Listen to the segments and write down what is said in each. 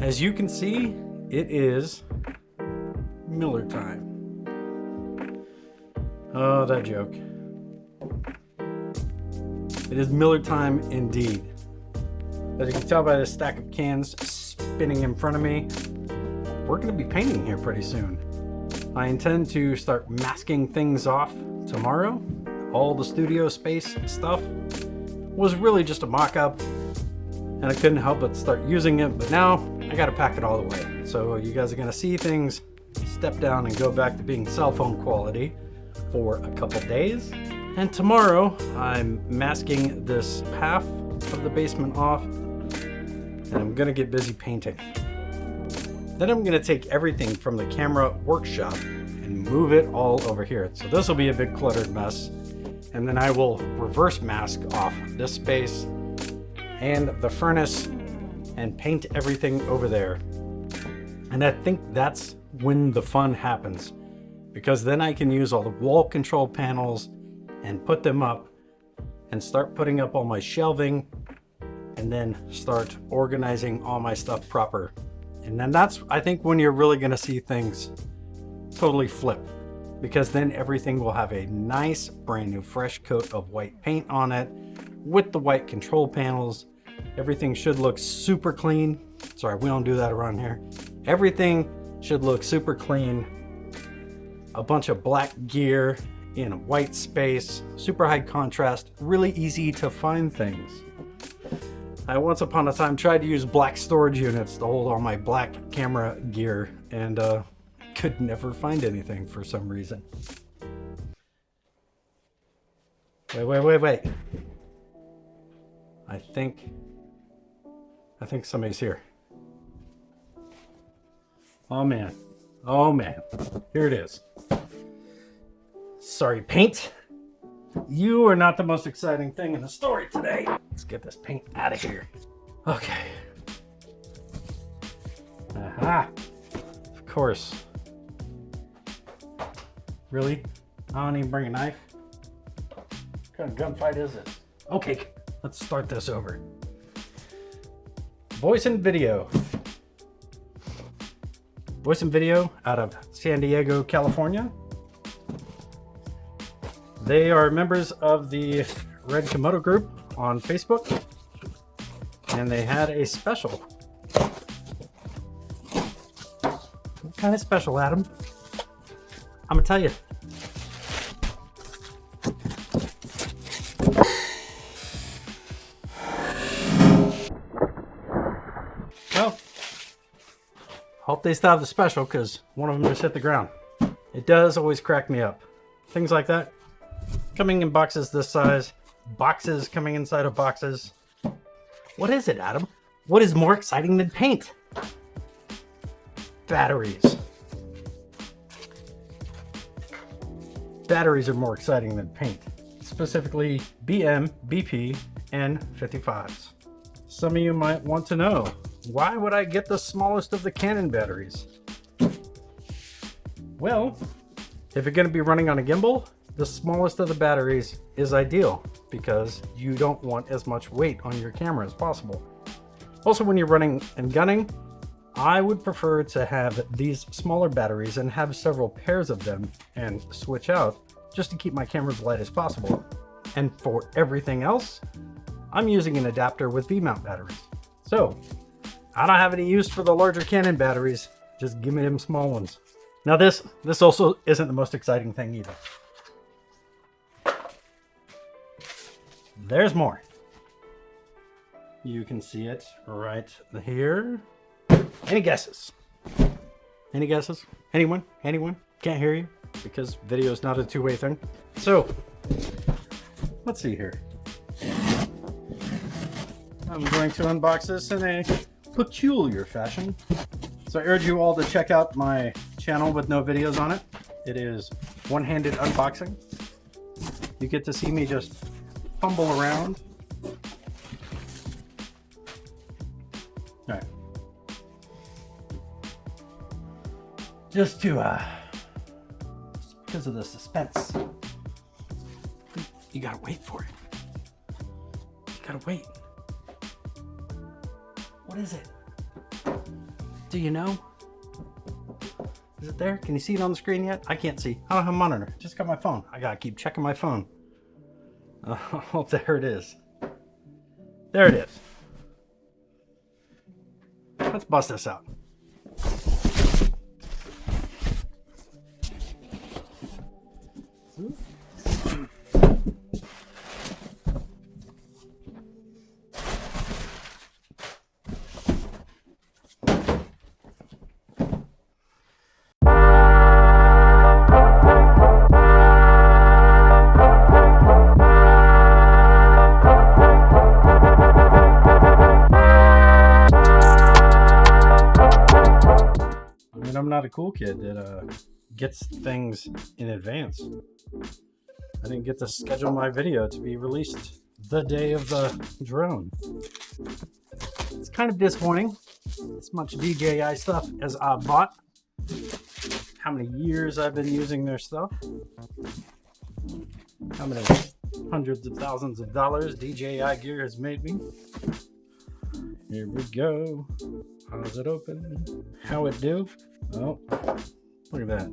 As you can see, it is Miller time. Oh, that joke. It is Miller time indeed. As you can tell by the stack of cans spinning in front of me, we're going to be painting here pretty soon. I intend to start masking things off tomorrow. All the studio space stuff was really just a mock-up, and I couldn't help but start using it, but now I got to pack it all away. So you guys are going to see things step down and go back to being cell phone quality for a couple days. And tomorrow I'm masking this half of the basement off, and I'm going to get busy painting. Then I'm going to take everything from the camera workshop and move it all over here. So this will be a big cluttered mess. And then I will reverse mask off this space and the furnace and paint everything over there. And I think that's when the fun happens, because then I can use all the wall control panels and put them up and start putting up all my shelving and then start organizing all my stuff proper. And then that's, I think, when you're really going to see things totally flip, because then everything will have a nice brand new fresh coat of white paint on it with the white control panels. Everything should look super clean. Sorry, we don't do that around here. Everything should look super clean. A bunch of black gear in a white space, super high contrast, really easy to find things. I once upon a time tried to use black storage units to hold all my black camera gear, and could never find anything for some reason. Wait. I think somebody's here. Oh man. Here it is. Sorry, paint. You are not the most exciting thing in the story today. Let's get this paint out of here. Okay. Aha. Of course. Really? I don't even bring a knife? What kind of gunfight is this? Okay, let's start this over. Voice and video. Voice and video out of San Diego, California. They are members of the Red Komodo group on Facebook, and they had a special. What kind of special, Adam? I'm gonna tell you. Well, hope they still have the special, because one of them just hit the ground. It does always crack me up. Things like that. Coming in boxes this size, boxes coming inside of boxes. What is it, Adam? What is more exciting than paint? Batteries. Batteries are more exciting than paint. Specifically BM, BP, and 55s. Some of you might want to know, why would I get the smallest of the Canon batteries? Well, if you're going to be running on a gimbal, the smallest of the batteries is ideal, because you don't want as much weight on your camera as possible. Also, when you're running and gunning, I would prefer to have these smaller batteries and have several pairs of them and switch out, just to keep my camera as light as possible. And for everything else, I'm using an adapter with V-mount batteries. So I don't have any use for the larger Canon batteries. Just give me them small ones. Now this also isn't the most exciting thing either. There's more. You can see it right here. Any guesses? Any guesses? Anyone? Anyone? Can't hear you because video is not a two-way thing. So let's see here. I'm going to unbox this in a peculiar fashion. So I urge you all to check out my channel with no videos on it. It is one-handed unboxing. You get to see me just fumble around. All right. Just because of the suspense. You gotta wait for it. You gotta wait. What is it? Do you know? Is it there? Can you see it on the screen yet? I can't see. I don't have a monitor. Just got my phone. I gotta keep checking my phone. Oh, there it is. There it is. Let's bust this out. I'm not a cool kid that gets things in advance. I didn't get to schedule my video to be released the day of the drone. It's kind of disappointing. As much DJI stuff as I bought. How many years I've been using their stuff. How many hundreds of thousands of dollars DJI gear has made me. Here we go. How's it open? How it do? Oh, look at that.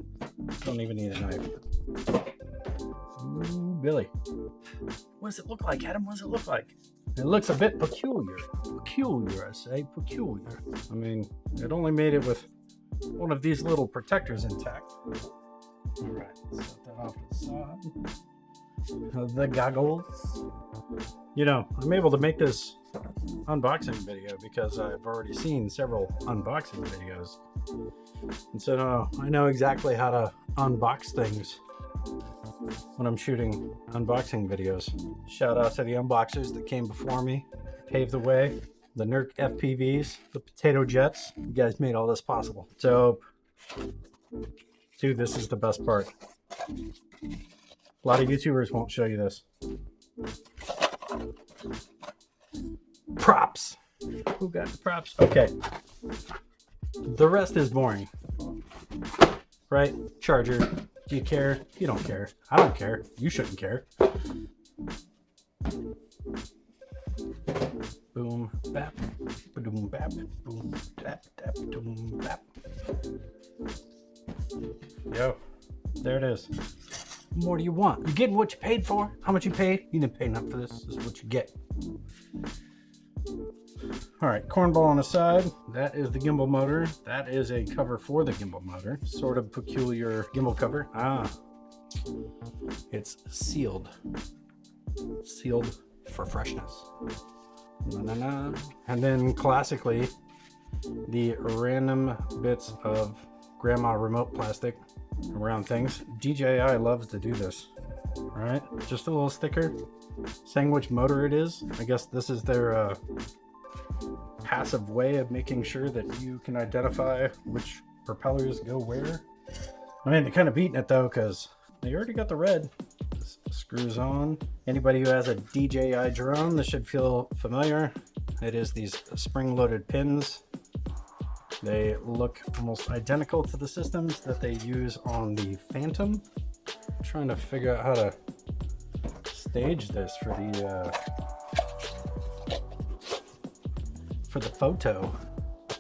Don't even need a knife. Ooh, Billy. What does it look like, Adam? What does it look like? It looks a bit peculiar. Peculiar, I say. Peculiar. I mean, it only made it with one of these little protectors intact. Alright, set that off to the side. The goggles. You know, I'm able to make this unboxing video because I've already seen several unboxing videos. And so I know exactly how to unbox things when I'm shooting unboxing videos. Shout out to the unboxers that came before me, paved the way. The Nurk FPVs, the potato jets. You guys made all this possible. So, dude, this is the best part. A lot of YouTubers won't show you this. Props. Who got the props? Okay. The rest is boring. Right? Charger. Do you care? You don't care. I don't care. You shouldn't care. Boom, bap, boom, bap, boom, tap, tap, boom, bap. Yo, there it is. What more do you want? You getting what you paid for? How much you paid? You didn't pay enough for this. This is what you get. All right, cornball on the side. That is the gimbal motor. That is a cover for the gimbal motor. Sort of peculiar gimbal cover. It's sealed. Sealed for freshness. And then classically, the random bits of grandma remote plastic around things. DJI loves to do this. All right, just a little sticker saying which motor it is. I guess this is their passive way of making sure that you can identify which propellers go where. I mean, they're kind of beating it though, because they already got the red. This screws on. Anybody who has a DJI drone, this should feel familiar. It is these spring-loaded pins. They look almost identical to the systems that they use on the Phantom. I'm trying to figure out how to stage this for the photo.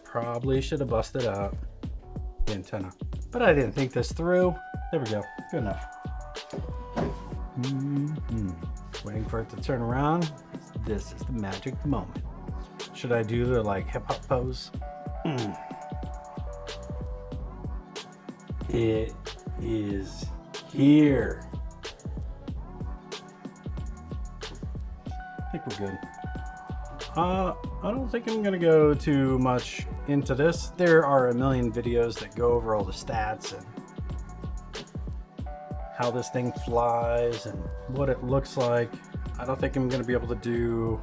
Probably should have busted out the antenna, but I didn't think this through. There we go. Good enough. Waiting for it to turn around. This is the magic moment. Should I do the like hip hop pose? It is here. I think we're good. I don't think I'm gonna go too much into this. There are a million videos that go over all the stats and how this thing flies and what it looks like. I don't think I'm gonna be able to do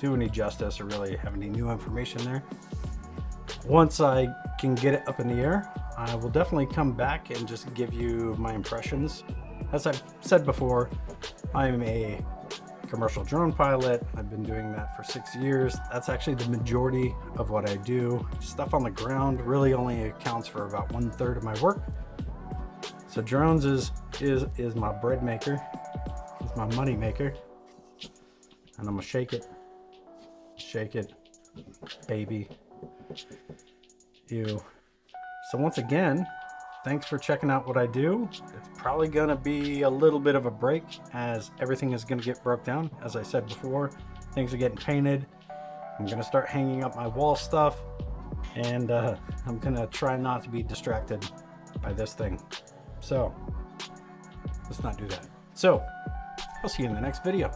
any justice or really have any new information there. Once I can get it up in the air, I will definitely come back and just give you my impressions. As I've said before, I'm a commercial drone pilot. I've been doing that for 6 years. That's actually the majority of what I do. Stuff on the ground really only accounts for about 1/3 of my work. So drones is my bread maker. It's my money maker. And I'm gonna shake it, baby. Ew. So once again, thanks for checking out what I do. It's probably gonna be a little bit of a break as everything is gonna get broke down. As I said before, things are getting painted. I'm gonna start hanging up my wall stuff, and I'm gonna try not to be distracted by this thing. So let's not do that. So I'll see you in the next video.